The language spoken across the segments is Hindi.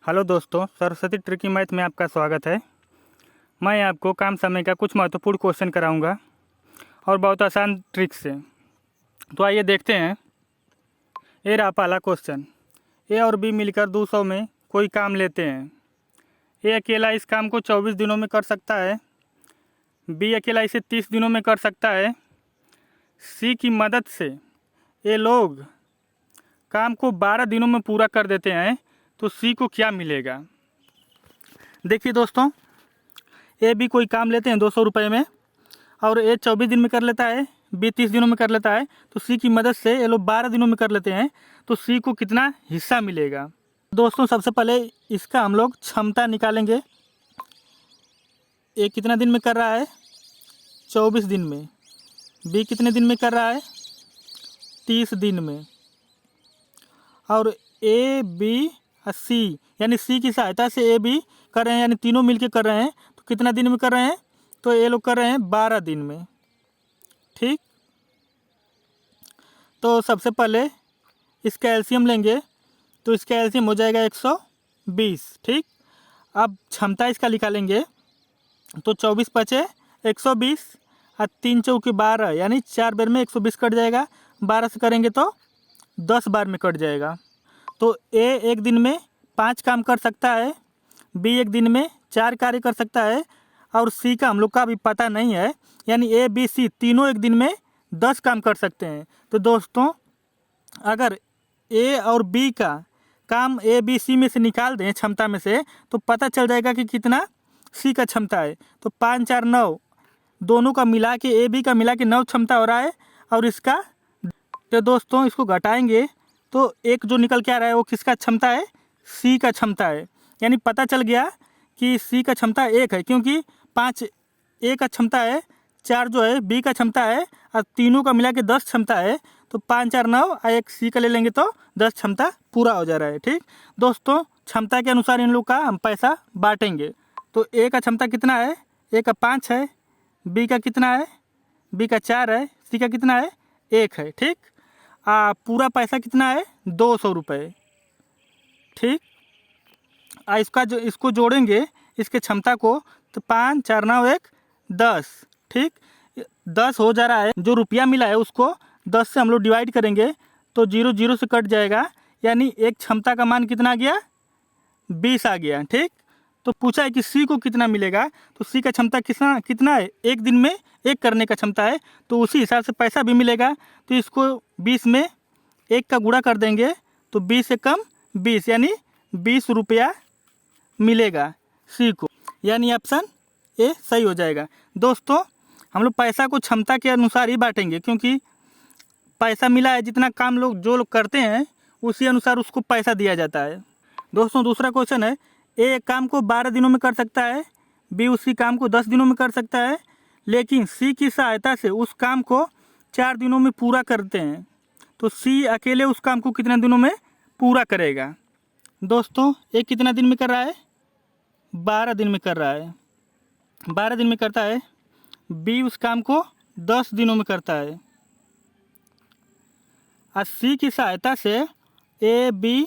हेलो दोस्तों, सरस्वती ट्रिकी मैथ में आपका स्वागत है। मैं आपको काम समय का कुछ महत्वपूर्ण क्वेश्चन कराऊंगा और बहुत आसान ट्रिक से। तो आइए देखते हैं। ए रहा पहला क्वेश्चन। ए और बी मिलकर 200 में कोई काम लेते हैं। ए अकेला इस काम को 24 दिनों में कर सकता है। बी अकेला इसे 30 दिनों में कर सकता है। सी की मदद से ये लोग काम को 12 दिनों में पूरा कर देते हैं, तो सी को क्या मिलेगा। देखिए दोस्तों, ए बी कोई काम लेते हैं 200 रुपये में और ए 24 दिन में कर लेता है, बी 30 दिनों में कर लेता है, तो सी की मदद से ये लोग 12 दिनों में कर लेते हैं, तो सी को कितना हिस्सा मिलेगा। दोस्तों सबसे पहले इसका हम लोग क्षमता निकालेंगे। ए कितना दिन में कर रहा है, 24 दिन में। बी कितने दिन में कर रहा है, 30 दिन में। और ए बी सी यानी सी की सहायता से ए बी कर रहे हैं, यानी तीनों मिलके कर रहे हैं, तो कितना दिन में कर रहे हैं, तो ये लोग कर रहे हैं 12 दिन में। ठीक, तो सबसे पहले इसका एलसीएम लेंगे, तो इसका एलसीएम हो जाएगा 120। ठीक, अब क्षमता इसका निकालेंगे, तो 24 बचे 120 और 3 चौके 12, यानी 4 बार में 120 कट जाएगा। 12 से करेंगे तो 10 बार में कट जाएगा। तो ए एक दिन में 5 काम कर सकता है, बी एक दिन में 4 कार्य कर सकता है, और सी का हम लोग का अभी पता नहीं है, यानी ए बी सी तीनों एक दिन में 10 काम कर सकते हैं। तो दोस्तों अगर ए और बी का काम ए बी सी में से निकाल दें क्षमता में से, तो पता चल जाएगा कि कितना सी का क्षमता है। तो 5 4 9 दोनों का मिला के, ए बी का मिला के 9 क्षमता हो रहा है, और इसका, तो दोस्तों इसको घटाएंगे तो एक जो निकल के आ रहा है वो किसका क्षमता है, सी का क्षमता है। यानी पता चल गया कि सी का क्षमता 1 है, क्योंकि 5 ए का क्षमता है, 4 जो है बी का क्षमता है, और तीनों का मिला के 10 क्षमता है। तो 5 4 9 और 1 सी का ले लेंगे तो 10 क्षमता पूरा हो जा रहा है। ठीक दोस्तों, क्षमता के अनुसार इन लोग का हम पैसा बांटेंगे। तो ए का क्षमता कितना है, ए का 5 है, बी का कितना है, बी का 4 है, सी का कितना है, 1 है। ठीक, पूरा पैसा कितना है, 200 रुपये। ठीक, इसको जोड़ेंगे इसके क्षमता को, तो 5 4 9 1 10। ठीक, 10 हो जा रहा है, जो रुपया मिला है उसको 10 से हम लोग डिवाइड करेंगे, तो 0 0 से कट जाएगा, यानी एक क्षमता का मान कितना आ गया, 20 आ गया। ठीक, तो पूछा है कि सी को कितना मिलेगा, तो सी का क्षमता कितना है, एक दिन में एक करने का क्षमता है, तो उसी हिसाब से पैसा भी मिलेगा। तो इसको 20 में 1 का गुणा कर देंगे, तो 20 से कम 20, यानी 20 रुपया मिलेगा सी को, यानी ऑप्शन ए सही हो जाएगा। दोस्तों हम लोग पैसा को क्षमता के अनुसार ही बांटेंगे, क्योंकि पैसा मिला है, जितना काम जो लोग करते हैं उसी अनुसार उसको पैसा दिया जाता है। दोस्तों दूसरा क्वेश्चन है, ए एक काम को 12 दिनों में कर सकता है, बी उसी काम को 10 दिनों में कर सकता है, लेकिन सी की सहायता से उस काम को 4 दिनों में पूरा करते हैं, तो सी अकेले उस काम को कितने दिनों में पूरा करेगा। दोस्तों ए कितना दिन में कर रहा है, 12 दिन में कर रहा है, 12 दिन में करता है। बी उस काम को 10 दिनों में करता है, और सी की सहायता से ए बी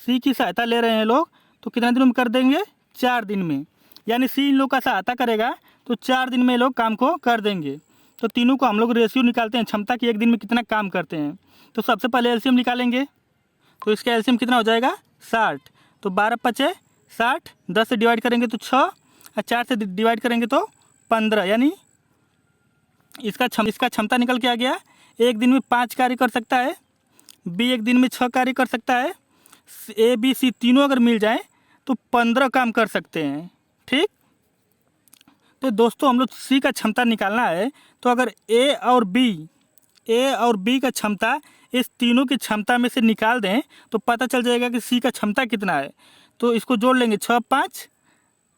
सी की सहायता ले रहे हैं लोग, तो कितना दिनों में कर देंगे, 4 दिन में। यानी सी इन लोग का सहायता करेगा, तो 4 दिन में ये लोग काम को कर देंगे। तो तीनों को हम लोग रेशियो निकालते हैं क्षमता की, एक दिन में कितना काम करते हैं। तो सबसे पहले एलसीएम निकालेंगे, तो इसका एलसीएम कितना हो जाएगा, 60। तो 12 पचे 60, 10 से डिवाइड करेंगे तो 6, और 4 से डिवाइड करेंगे तो 15, यानी इसका क्षमता निकल के आ गया। एक दिन में 5 कार्य कर सकता है, बी एक दिन में 6 कार्य कर सकता है, ए बी सी तीनों अगर मिल जाए तो 15 काम कर सकते हैं। ठीक, तो दोस्तों हम लोग सी का क्षमता निकालना है, तो अगर ए और बी का क्षमता इस तीनों की क्षमता में से निकाल दें, तो पता चल जाएगा कि सी का क्षमता कितना है। तो इसको जोड़ लेंगे, 6 5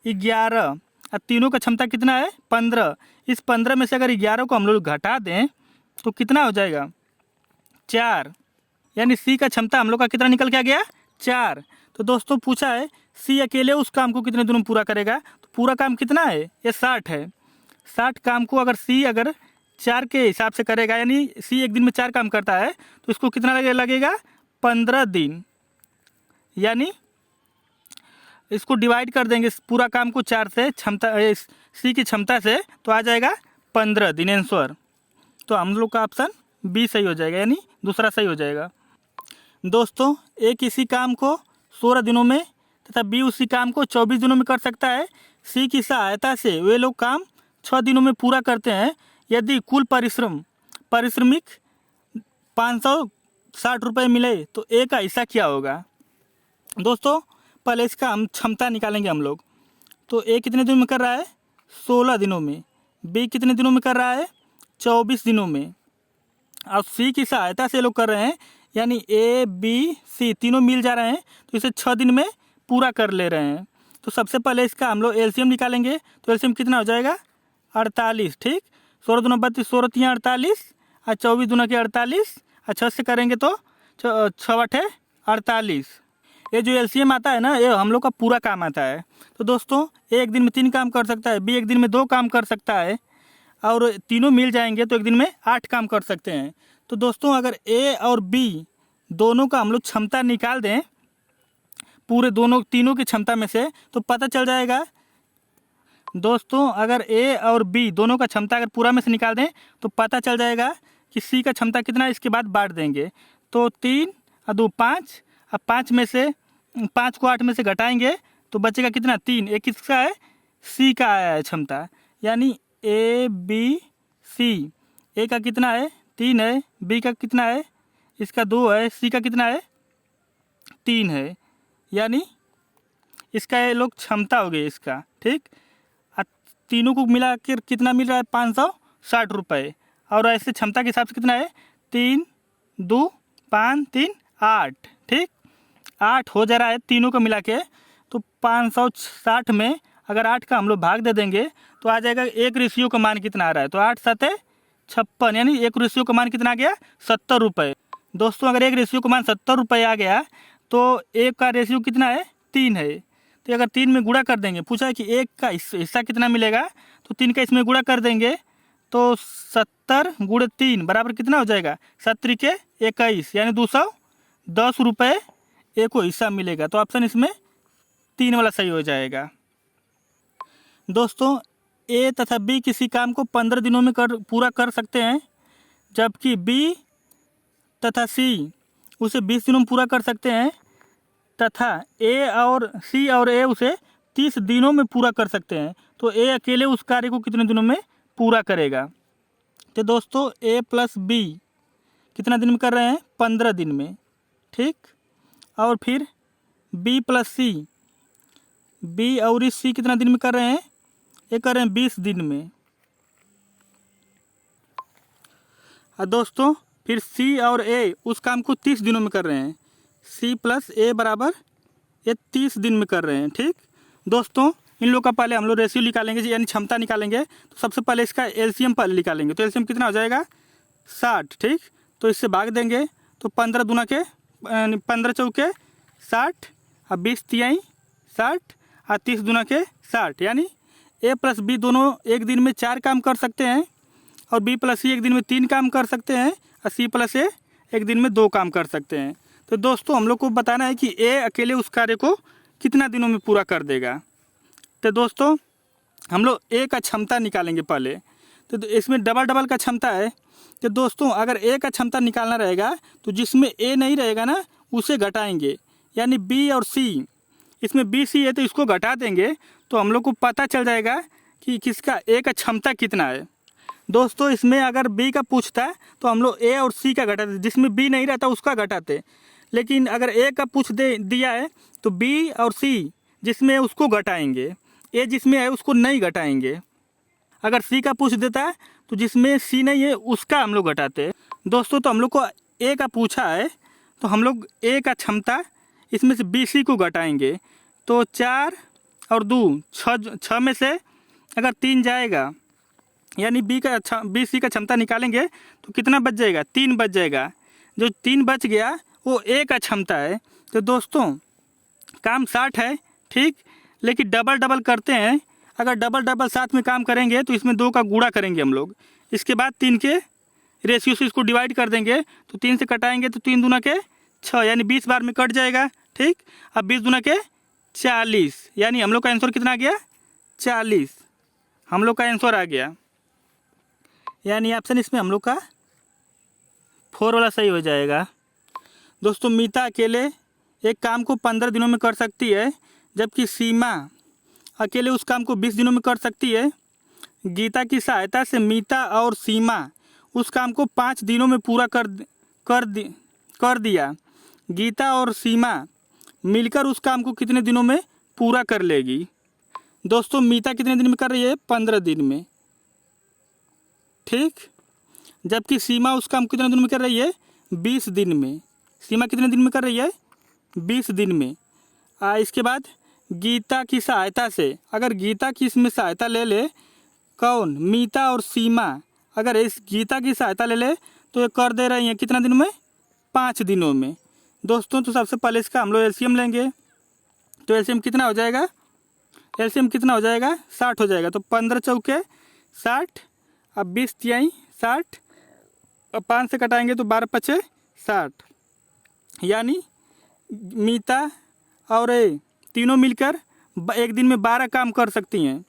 11, और तीनों का क्षमता कितना है, 15। इस 15 में से अगर 11 को हम लोग घटा दें तो कितना हो जाएगा, 4, यानी सी का क्षमता हम लोग का कितना निकल के आ गया, 4। तो दोस्तों पूछा है सी अकेले उस काम को कितने दिनों में पूरा करेगा, तो पूरा काम कितना है, ये 60 है। 60 काम को अगर सी 4 के हिसाब से करेगा, यानी सी एक दिन में 4 काम करता है, तो इसको कितना लगेगा, 15 दिन। यानी इसको डिवाइड कर देंगे पूरा काम को 4 से, क्षमता सी की क्षमता से, तो आ जाएगा 15 दिन आंसर। तो हम लोग का ऑप्शन बी सही हो जाएगा, यानी दूसरा सही हो जाएगा। दोस्तों ए किसी काम को 16 दिनों में तथा बी उसी काम को 24 दिनों में कर सकता है। सी की सहायता से वे लोग काम 6 दिनों में पूरा करते हैं। यदि कुल पारिश्रमिक 560 रुपये मिले तो ए का हिस्सा क्या होगा। दोस्तों पहले इसका हम क्षमता निकालेंगे हम लोग। तो ए कितने दिनों में कर रहा है, 16 दिनों में। बी कितने दिनों में कर रहा है, 24 दिनों में। अब सी की सहायता से लोग कर रहे हैं, यानी ए बी सी तीनों मिल जा रहे हैं, तो इसे 6 दिन में पूरा कर ले रहे हैं। तो सबसे पहले इसका हम लोग एलसीएम निकालेंगे। तो एलसीएम कितना हो जाएगा, 48। ठीक, 16 दूना 32, 16 3 48, और 24 दूना के 48, और 6 से करेंगे तो 6 8 48। ये जो एलसीएम आता है ना, ये हम लोग का पूरा काम आता है। तो दोस्तों ए एक दिन में 3 काम कर सकता है, बी एक दिन में 2 काम कर सकता है, और तीनों मिल जाएंगे तो एक दिन में 8 काम कर सकते हैं। तो दोस्तों अगर ए और बी दोनों का हम लोग क्षमता निकाल दें, पूरे तीनों की क्षमता में से, तो पता चल जाएगा। दोस्तों अगर ए और बी दोनों का क्षमता अगर पूरा में से निकाल दें तो पता चल जाएगा कि सी का क्षमता कितना है। इसके बाद बांट देंगे तो 3 और 2 5, अब 5 में से 5 को 8 में से घटाएंगे तो बचेगा कितना, 3। एक किसका है, सी का आया है क्षमता, यानी ए बी सी। ए का कितना है, 3 है, बी का कितना है, इसका 2 है, सी का कितना है, 3 है, यानी इसका ये लोग क्षमता हो गई इसका। ठीक, तीनों को मिला कर कितना मिल रहा है, 560 रुपये। और ऐसे क्षमता के हिसाब से कितना है, 3 2 5 3 8। ठीक, 8 हो जा रहा है तीनों को मिला के। तो 560 में अगर 8 का हम लोग भाग दे देंगे तो आ जाएगा 1 रेशियो का मान कितना आ रहा है। तो 8 7 56, यानी 1 रेशियो का मान कितना आ गया, 70 रुपये। दोस्तों अगर 1 रेशियो का मान 70 रुपये आ गया तो 1 का रेशियो कितना है, 3 है। तो अगर 3 में गुणा कर देंगे, पूछा है कि 1 का हिस्सा कितना मिलेगा, तो 3 का इसमें गुणा कर देंगे तो 70 गुणे 3 बराबर कितना हो जाएगा, 7 के 21, यानी 210 रुपये ए को हिस्सा मिलेगा। तो ऑप्शन इसमें 3 वाला सही हो जाएगा। दोस्तों ए तथा बी किसी काम को 15 दिनों में पूरा कर सकते हैं, जबकि बी तथा सी उसे 20 दिनों में पूरा कर सकते हैं, तथा ए और सी और ए उसे 30 दिनों में पूरा कर सकते हैं। तो ए अकेले उस कार्य को कितने दिनों में पूरा करेगा। तो दोस्तों ए प्लस बी कितना दिन में कर रहे हैं, 15 दिन में। ठीक, और फिर बी प्लस सी, बी और सी कितना दिन में कर रहे हैं, ये कर रहे हैं 20 दिन में। और दोस्तों फिर सी और ए उस काम को 30 दिनों में कर रहे हैं। सी प्लस ए बराबर ये 30 दिन में कर रहे हैं। ठीक, दोस्तों इन लोग का पहले हम लोग रेशियो निकालेंगे, यानी क्षमता निकालेंगे। तो सबसे पहले इसका एलसीएम पहले निकालेंगे। तो एलसीएम कितना हो जाएगा, 60। ठीक, तो इससे भाग देंगे तो 15 दूना के 15 चौके 60, और 20 तिहाई 60, और 30 दूना के 60, यानी ए प्लस बी दोनों एक दिन में 4 काम कर सकते हैं, और बी प्लस सी एक दिन में 3 काम कर सकते हैं, और सी प्लस ए एक दिन में 2 काम कर सकते हैं। तो दोस्तों हम लोग को बताना है कि ए अकेले उस कार्य को कितना दिनों में पूरा कर देगा। तो दोस्तों हम लोग ए का क्षमता निकालेंगे पहले। तो इसमें डबल का क्षमता है। तो दोस्तों अगर ए का क्षमता निकालना रहेगा तो जिसमें ए नहीं रहेगा ना उसे घटाएंगे, यानी बी और सी, इसमें बी सी है तो इसको घटा देंगे तो हम लोग को पता चल जाएगा कि किसका ए का क्षमता कितना है। दोस्तों इसमें अगर बी का पूछता है तो हम लोग ए और सी का घटाते, जिसमें बी नहीं रहता उसका घटाते। लेकिन अगर ए का पूछ दिया है तो बी और सी जिसमें है उसको घटाएंगे, ए जिसमें है उसको नहीं घटाएंगे। अगर सी का पूछ देता है तो जिसमें सी नहीं है उसका हम लोग घटाते हैं। दोस्तों तो हम लोग को ए का पूछा है तो हम लोग ए का क्षमता इसमें से बी सी को घटाएंगे। तो 4 और 2 6 में से अगर 3 जाएगा, यानी बी सी का क्षमता निकालेंगे तो कितना बच जाएगा, 3 बच जाएगा। जो 3 बच गया वो ए का क्षमता है। तो दोस्तों काम 60 है। ठीक, लेकिन डबल करते हैं। अगर डबल साथ में काम करेंगे तो इसमें 2 का गुणा करेंगे हम लोग, इसके बाद 3 के रेशियो से इसको डिवाइड कर देंगे। तो 3 से कटाएंगे तो 3 दूना के 6, यानी 20 बार में कट जाएगा। ठीक, अब 20 दूना के 40, यानी हम लोग का आंसर कितना आ गया 40, हम लोग का आंसर आ गया। यानी ऑप्शन इसमें हम लोग का 4 वाला सही हो जाएगा। दोस्तों मीता अकेले एक काम को 15 दिनों में कर सकती है, जबकि सीमा अकेले उस काम को 20 दिनों में कर सकती है। गीता की सहायता से मीता और सीमा उस काम को 5 दिनों में पूरा कर दिया। गीता और सीमा मिलकर उस काम को कितने दिनों में पूरा कर लेगी? दोस्तों मीता कितने दिन में कर रही है? 15 दिन में, ठीक। जबकि सीमा उस काम कितने दिन में कर रही है? 20 दिन में। सीमा कितने दिन में कर रही है? 20 दिन में। इसके बाद गीता की सहायता से, अगर गीता की इसमें सहायता ले ले कौन? मीता और सीमा, अगर इस गीता की सहायता ले ले तो ये कर दे रही हैं कितना दिन में? 5 दिनों में। दोस्तों तो सबसे पहले इसका हम लोग एलसीएम लेंगे, तो एलसीएम कितना हो जाएगा? एलसीएम कितना हो जाएगा? 60 हो जाएगा। तो 15 चौके 60, अब 20 तिहाई 60, अब 5 से कटाएंगे तो 12 पचे 60, यानी मीता और तीनों मिलकर एक दिन में 12 काम कर सकती हैं,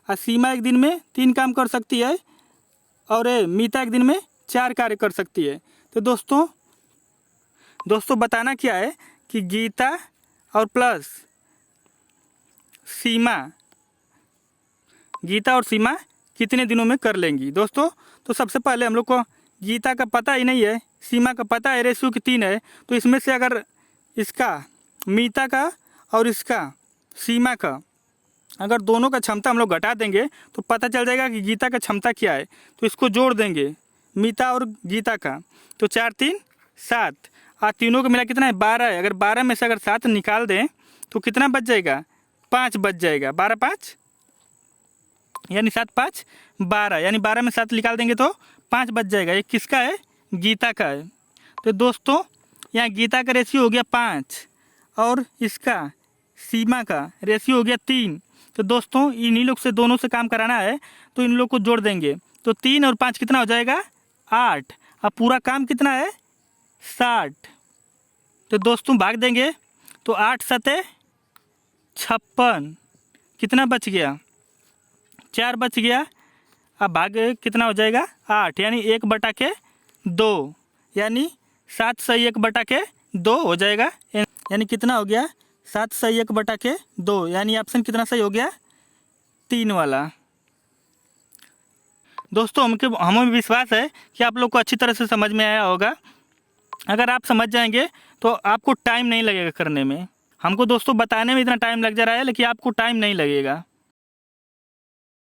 और सीमा एक दिन में 3 काम कर सकती है, और मीता एक दिन में 4 कार्य कर सकती है। तो दोस्तों बताना क्या है कि गीता और प्लस सीमा, गीता और सीमा कितने दिनों में कर लेंगी? दोस्तों तो सबसे पहले हम लोग को गीता का पता ही नहीं है, सीमा का पता है, रेशियो की 3 है। तो इसमें से अगर इसका मीता का और इसका सीमा का अगर दोनों का क्षमता हम लोग घटा देंगे तो पता चल जाएगा कि गीता का क्षमता क्या है। तो इसको जोड़ देंगे मीता और गीता का, तो 4 3 7, और तीनों का मिला कितना है? 12 है। अगर 12 में से अगर 7 निकाल दें तो कितना बच जाएगा? 5 बच जाएगा। 12 5 यानी 7 5 12, यानी 12 में 7 निकाल देंगे तो 5 बच जाएगा। ये किसका है? गीता का है। तो दोस्तों यहाँ गीता का रेशियो हो गया 5 और इसका सीमा का रेशियो हो गया 3। तो दोस्तों इन्हीं लोग से दोनों से काम कराना है, तो इन लोग को जोड़ देंगे। तो 3 और 5 कितना हो जाएगा? 8। अब पूरा काम कितना है? 60। तो दोस्तों भाग देंगे तो 8 7 56, कितना बच गया? 4 बच गया। अब भाग कितना हो जाएगा? 8, यानी 1/2, यानी 7 सही 1/2 हो जाएगा। यानी कितना हो गया? 7 सही 1/2, यानी ऑप्शन कितना सही हो गया? 3 वाला। दोस्तों हमें विश्वास है कि आप लोग को अच्छी तरह से समझ में आया होगा। अगर आप समझ जाएंगे तो आपको टाइम नहीं लगेगा करने में। हमको दोस्तों बताने में इतना टाइम लग जा रहा है, लेकिन आपको टाइम नहीं लगेगा।